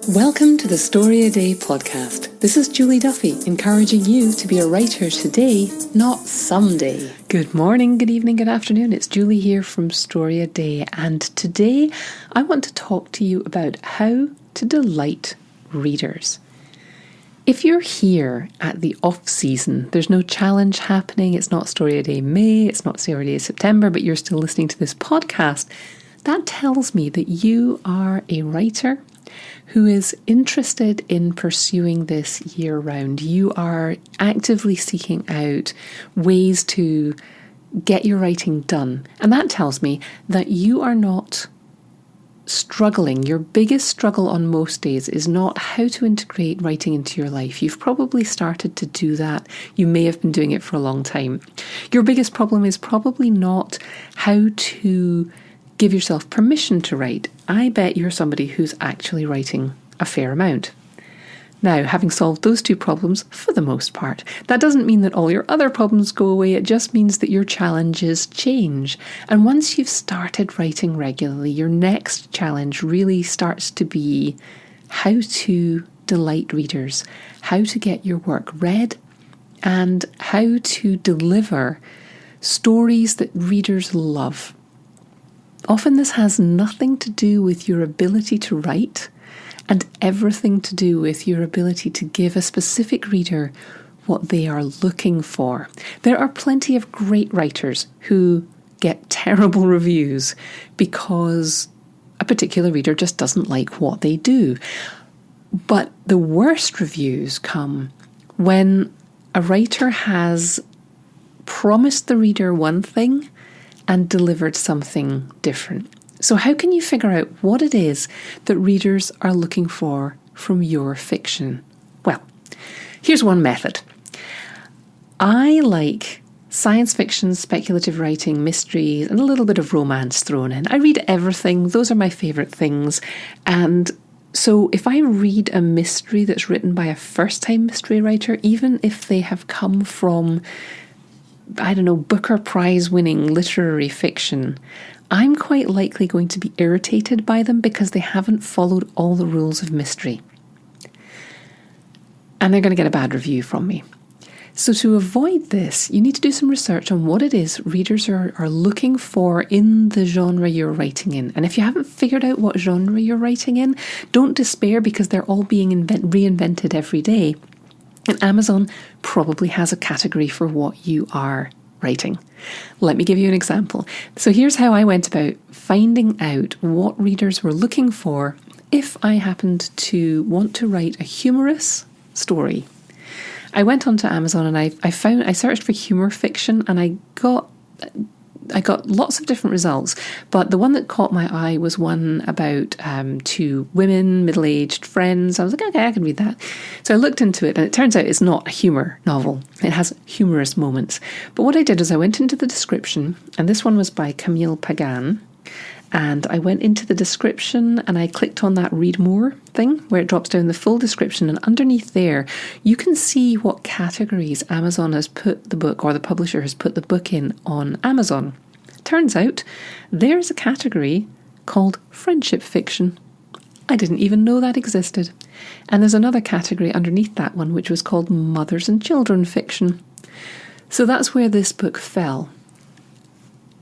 Welcome to the Story a Day podcast. This is Julie Duffy, encouraging you to be a writer today, not someday. Good morning, good evening, good afternoon. It's Julie here from Story a Day, and today I want to talk to you about how to delight readers. If you're here at the off-season, there's no challenge happening, it's not Story a Day May, it's not Story a Day September, but you're still listening to this podcast, that tells me that you are a writer who is interested in pursuing this year-round. You are actively seeking out ways to get your writing done. And that tells me that you are not struggling. Your biggest struggle on most days is not how to integrate writing into your life. You've probably started to do that. You may have been doing it for a long time. Your biggest problem is probably not how to give yourself permission to write. I bet you're somebody who's actually writing a fair amount. Now, having solved those two problems for the most part, that doesn't mean that all your other problems go away. It just means that your challenges change. And once you've started writing regularly, your next challenge really starts to be how to delight readers, how to get your work read, and how to deliver stories that readers love. Often this has nothing to do with your ability to write and everything to do with your ability to give a specific reader what they are looking for. There are plenty of great writers who get terrible reviews because a particular reader just doesn't like what they do. But the worst reviews come when a writer has promised the reader one thing and delivered something different. So how can you figure out what it is that readers are looking for from your fiction? Well, here's one method. I like science fiction, speculative writing, mysteries, and a little bit of romance thrown in. I read everything. Those are my favourite things. And so if I read a mystery that's written by a first-time mystery writer, even if they have come from Booker Prize winning literary fiction, I'm quite likely going to be irritated by them because they haven't followed all the rules of mystery. And they're going to get a bad review from me. So to avoid this, you need to do some research on what it is readers are looking for in the genre you're writing in. And if you haven't figured out what genre you're writing in, don't despair because they're all being reinvented every day. And Amazon probably has a category for what you are writing. Let me give you an example. So here's how I went about finding out what readers were looking for if I happened to want to write a humorous story. I went onto Amazon and I searched for humor fiction, and I got lots of different results, but the one that caught my eye was one about two women, middle-aged friends. I was like, okay, I can read that. So I looked into it, and it turns out it's not a humour novel. It has humorous moments. But what I did is I went into the description, and this one was by Camille Pagan, and I went into the description and I clicked on that read more thing where it drops down the full description, and underneath there you can see what categories Amazon has put the book, or the publisher has put the book in on Amazon. Turns out there's a category called friendship fiction. I didn't even know that existed. And there's another category underneath that one which was called mothers and children fiction. So that's where this book fell.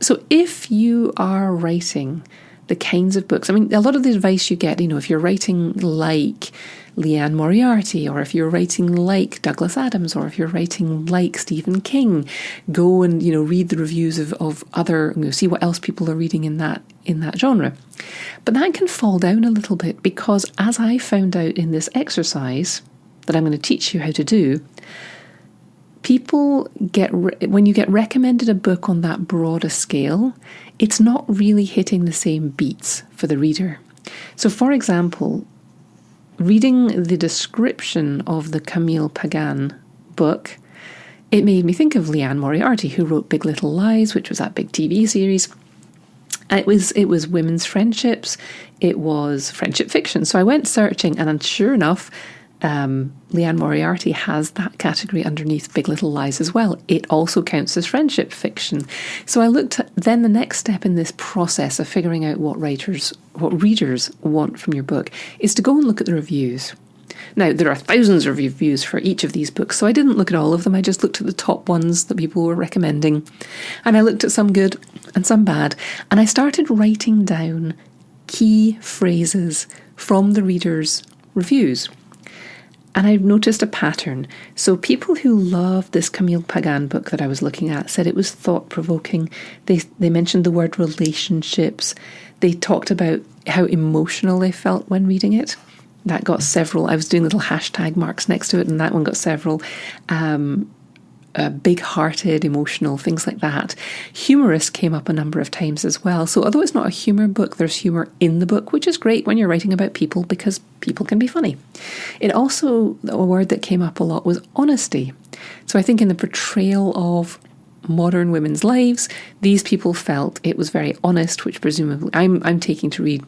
So if you are writing the kinds of books, a lot of the advice you get, if you're writing like Leanne Moriarty, or if you're writing like Douglas Adams, or if you're writing like Stephen King, go and, read the reviews of other, see what else people are reading in that genre. But that can fall down a little bit because, as I found out in this exercise that I'm going to teach you how to do, people when you get recommended a book on that broader scale, it's not really hitting the same beats for the reader. So, for example, reading the description of the Camille Pagan book, it made me think of Leanne Moriarty, who wrote Big Little Lies, which was that big TV series. It was women's friendships. It was friendship fiction. So I went searching, and sure enough, Leanne Moriarty has that category underneath Big Little Lies as well. It also counts as friendship fiction. So I looked at then the next step in this process of figuring out what readers want from your book is to go and look at the reviews. Now, there are thousands of reviews for each of these books, so I didn't look at all of them. I just looked at the top ones that people were recommending. And I looked at some good and some bad. And I started writing down key phrases from the readers' reviews. And I noticed a pattern. So people who loved this Camille Pagan book that I was looking at said it was thought-provoking. They mentioned the word relationships. They talked about how emotional they felt when reading it. That got several. I was doing little hashtag marks next to it, and that one got several. Big-hearted, emotional, things like that. Humorous came up a number of times as well. So although it's not a humour book, there's humour in the book, which is great when you're writing about people because people can be funny. It also, a word that came up a lot was honesty. So I think in the portrayal of modern women's lives, these people felt it was very honest, which presumably I'm taking to read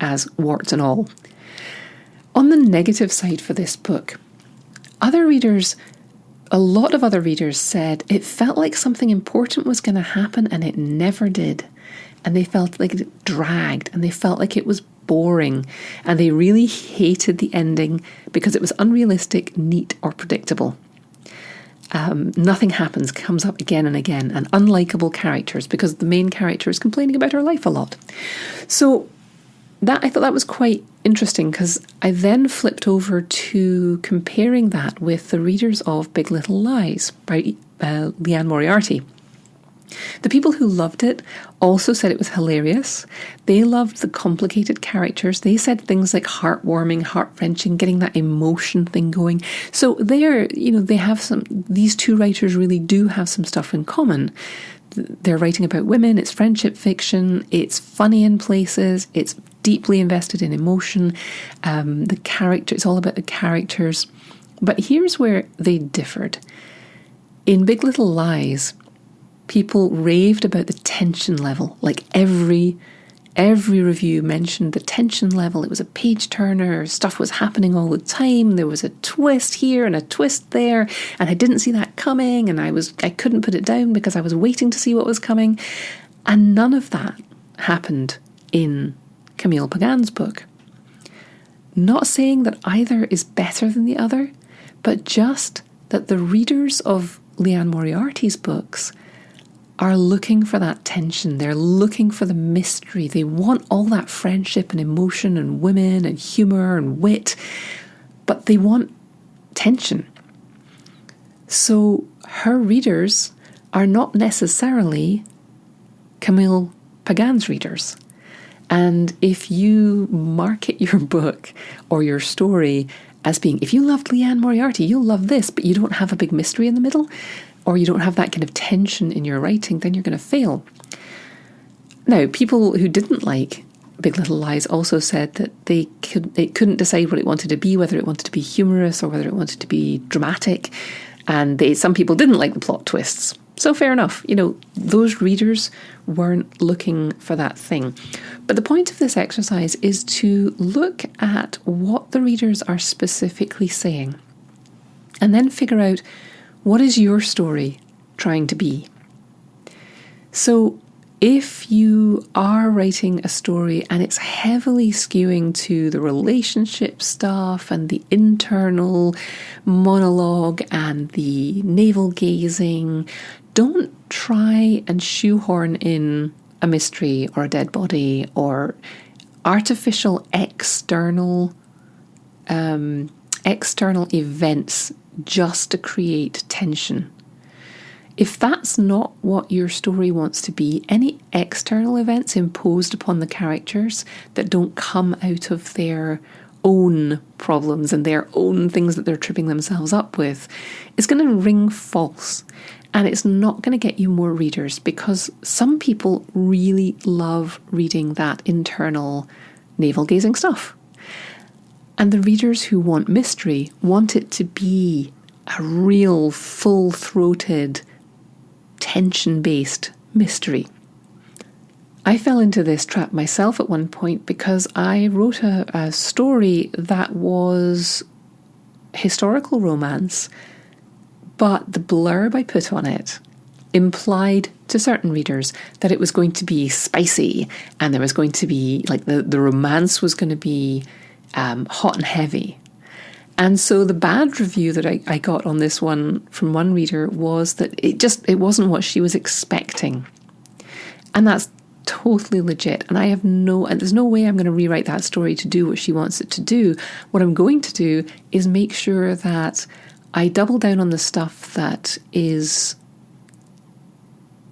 as warts and all. On the negative side for this book, a lot of other readers said it felt like something important was going to happen and it never did. And they felt like it dragged and they felt like it was boring. And they really hated the ending because it was unrealistic, neat, or predictable. Nothing happens, comes up again and again, and unlikable characters because the main character is complaining about her life a lot. So I thought that was quite interesting because I then flipped over to comparing that with the readers of Big Little Lies by Leanne Moriarty. The people who loved it also said it was hilarious. They loved the complicated characters. They said things like heartwarming, heart-wrenching, getting that emotion thing going. So these two writers really do have some stuff in common. They're writing about women, it's friendship fiction, it's funny in places, it's deeply invested in emotion, it's all about the characters. But here's where they differed. In Big Little Lies, people raved about the tension level, like every review mentioned the tension level. It was a page turner, stuff was happening all the time, there was a twist here and a twist there, and I didn't see that coming, and I couldn't put it down because I was waiting to see what was coming. And none of that happened in Camille Pagan's book. Not saying that either is better than the other, but just that the readers of Leanne Moriarty's books are looking for that tension. They're looking for the mystery. They want all that friendship and emotion and women and humour and wit, but they want tension. So her readers are not necessarily Camille Pagan's readers. And if you market your book or your story as being, if you loved Leanne Moriarty, you'll love this, but you don't have a big mystery in the middle, or you don't have that kind of tension in your writing, then you're going to fail. Now, people who didn't like Big Little Lies also said that it couldn't decide what it wanted to be, whether it wanted to be humorous or whether it wanted to be dramatic. And some people didn't like the plot twists. So fair enough. Those readers weren't looking for that thing. But the point of this exercise is to look at what the readers are specifically saying and then figure out, what is your story trying to be? So if you are writing a story and it's heavily skewing to the relationship stuff and the internal monologue and the navel gazing, don't try and shoehorn in a mystery or a dead body or artificial external events just to create tension. If that's not what your story wants to be, any external events imposed upon the characters that don't come out of their own problems and their own things that they're tripping themselves up with is going to ring false. And it's not going to get you more readers, because some people really love reading that internal navel-gazing stuff. And the readers who want mystery want it to be a real full-throated, tension-based mystery. I fell into this trap myself at one point because I wrote a story that was historical romance, but the blurb I put on it implied to certain readers that it was going to be spicy, and there was going to be, like, the romance was going to be hot and heavy. And so the bad review that I got on this one from one reader was that it wasn't what she was expecting. And that's totally legit. And there's no way I'm going to rewrite that story to do what she wants it to do. What I'm going to do is make sure that I double down on the stuff that is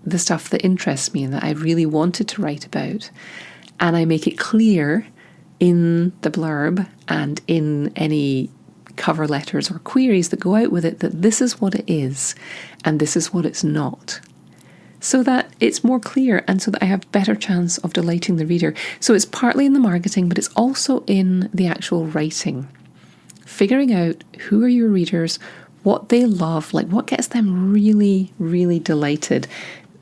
the stuff that interests me and that I really wanted to write about. And I make it clear in the blurb and in any cover letters or queries that go out with it that this is what it is and this is what it's not, so that it's more clear and so that I have better chance of delighting the reader. So it's partly in the marketing, but it's also in the actual writing. Figuring out who are your readers, what they love, like what gets them really, really delighted.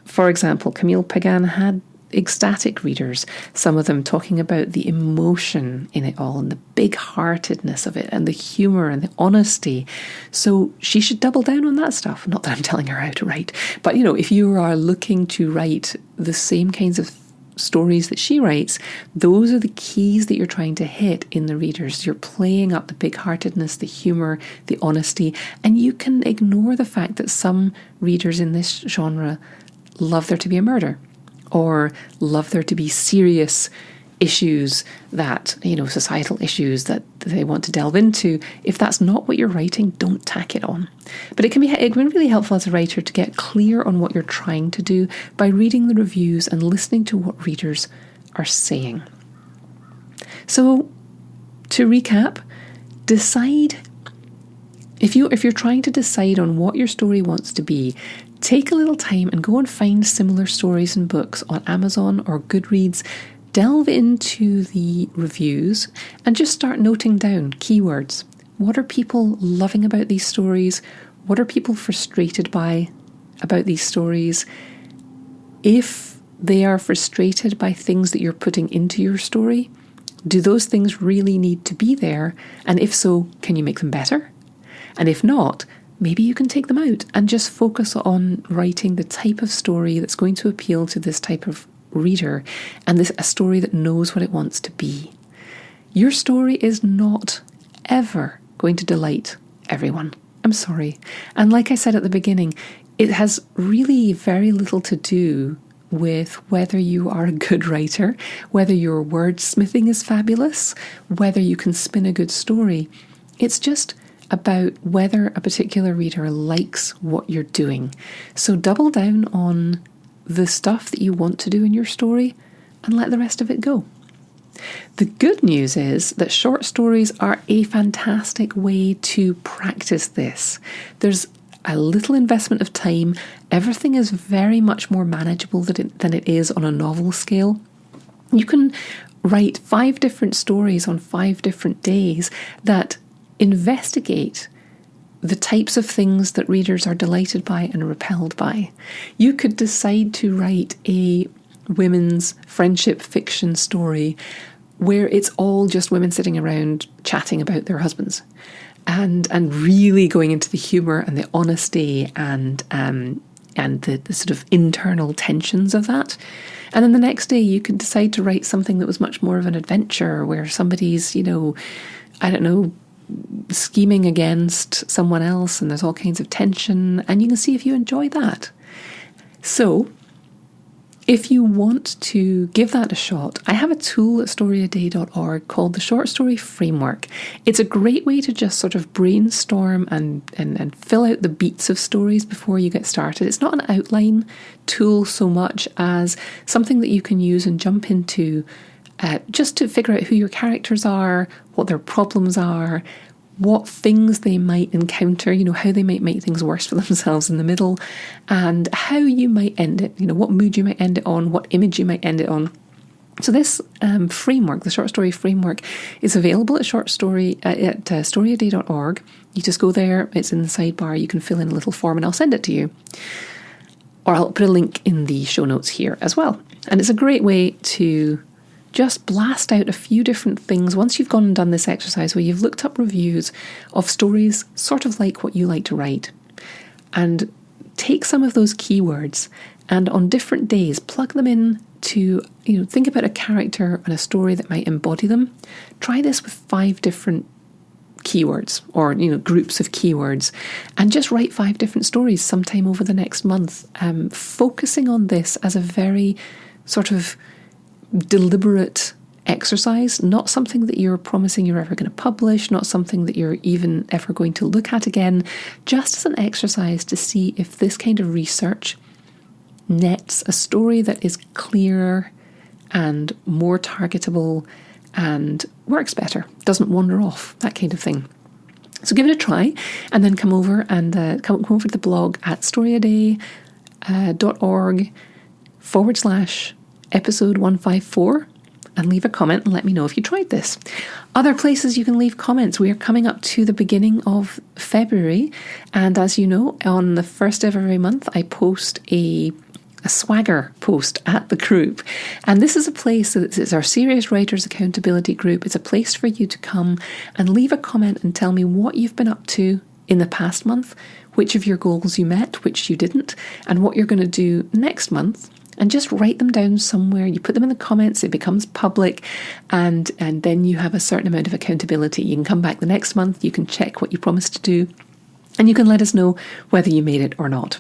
For example, Camille Pagan had ecstatic readers, some of them talking about the emotion in it all and the big-heartedness of it and the humour and the honesty. So she should double down on that stuff. Not that I'm telling her how to write, but if you are looking to write the same kinds of stories that she writes, those are the keys that you're trying to hit in the readers. You're playing up the big-heartedness, the humour, the honesty, and you can ignore the fact that some readers in this genre love there to be a murder, or love there to be serious issues that, societal issues that they want to delve into. If that's not what you're writing, don't tack it on. But it can be really helpful as a writer to get clear on what you're trying to do by reading the reviews and listening to what readers are saying. So, to recap, decide. If you're trying to decide on what your story wants to be, take a little time and go and find similar stories and books on Amazon or Goodreads. Delve into the reviews and just start noting down keywords. What are people loving about these stories? What are people frustrated by about these stories? If they are frustrated by things that you're putting into your story, do those things really need to be there? And if so, can you make them better? And if not, maybe you can take them out and just focus on writing the type of story that's going to appeal to this type of reader, and a story that knows what it wants to be. Your story is not ever going to delight everyone. I'm sorry. And like I said at the beginning, it has really very little to do with whether you are a good writer, whether your wordsmithing is fabulous, whether you can spin a good story. It's just about whether a particular reader likes what you're doing. So double down on the stuff that you want to do in your story and let the rest of it go. The good news is that short stories are a fantastic way to practice this. There's a little investment of time. Everything is very much more manageable than it is on a novel scale. You can write 5 different stories on 5 different days that investigate the types of things that readers are delighted by and repelled by. You could decide to write a women's friendship fiction story where it's all just women sitting around chatting about their husbands and really going into the humour and the honesty and the sort of internal tensions of that. And then the next day you could decide to write something that was much more of an adventure where somebody's, scheming against someone else and there's all kinds of tension, and you can see if you enjoy that. So if you want to give that a shot, I have a tool at storyaday.org called the Short Story Framework. It's a great way to just sort of brainstorm and fill out the beats of stories before you get started. It's not an outline tool so much as something that you can use and jump into just to figure out who your characters are, what their problems are, what things they might encounter, how they might make things worse for themselves in the middle, and how you might end it, what mood you might end it on, what image you might end it on. So this framework, the short story framework, is available at storyaday.org. You just go there, it's in the sidebar, you can fill in a little form and I'll send it to you. Or I'll put a link in the show notes here as well. And it's a great way to just blast out a few different things once you've gone and done this exercise where you've looked up reviews of stories sort of like what you like to write, and take some of those keywords and on different days plug them in to, think about a character and a story that might embody them. Try this with 5 different keywords or groups of keywords, and just write 5 different stories sometime over the next month, focusing on this as a very sort of deliberate exercise, not something that you're promising you're ever going to publish, not something that you're even ever going to look at again, just as an exercise to see if this kind of research nets a story that is clearer and more targetable and works better, doesn't wander off, that kind of thing. So give it a try, and then come over to the blog at storyaday.org/episode 154 and leave a comment and let me know if you tried this. Other places you can leave comments. We are coming up to the beginning of February, and as you know, on the first of every month I post a swagger post at the group, and this is a place, it's our Serious Writers Accountability Group. It's a place for you to come and leave a comment and tell me what you've been up to in the past month, which of your goals you met, which you didn't, and what you're going to do next month. And just write them down somewhere. You put them in the comments, it becomes public, and then you have a certain amount of accountability. You can come back the next month, you can check what you promised to do, and you can let us know whether you made it or not.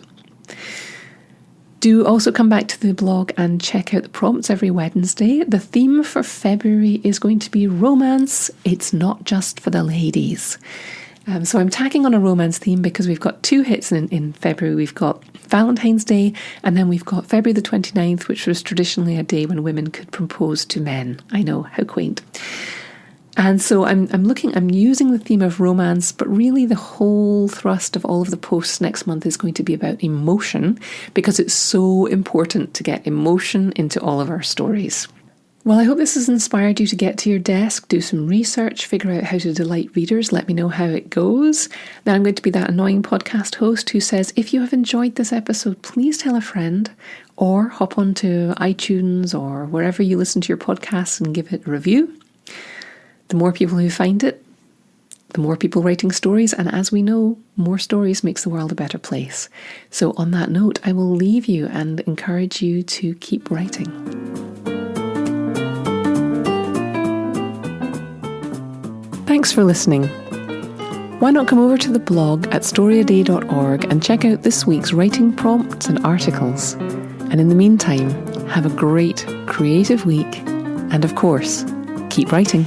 Do also come back to the blog and check out the prompts every Wednesday. The theme for February is going to be romance. It's not just for the ladies. So I'm tacking on a romance theme because we've got 2 hits in February. We've got Valentine's Day, and then we've got February the 29th, which was traditionally a day when women could propose to men. I know, how quaint. And so I'm using the theme of romance, but really the whole thrust of all of the posts next month is going to be about emotion, because it's so important to get emotion into all of our stories. Well, I hope this has inspired you to get to your desk, do some research, figure out how to delight readers. Let me know how it goes. Now I'm going to be that annoying podcast host who says, if you have enjoyed this episode, please tell a friend, or hop onto iTunes or wherever you listen to your podcasts and give it a review. The more people who find it, the more people writing stories, and as we know, more stories makes the world a better place. So on that note, I will leave you and encourage you to keep writing. Thanks for listening. Why not come over to the blog at storyaday.org and check out this week's writing prompts and articles. And in the meantime, have a great creative week, and of course, keep writing.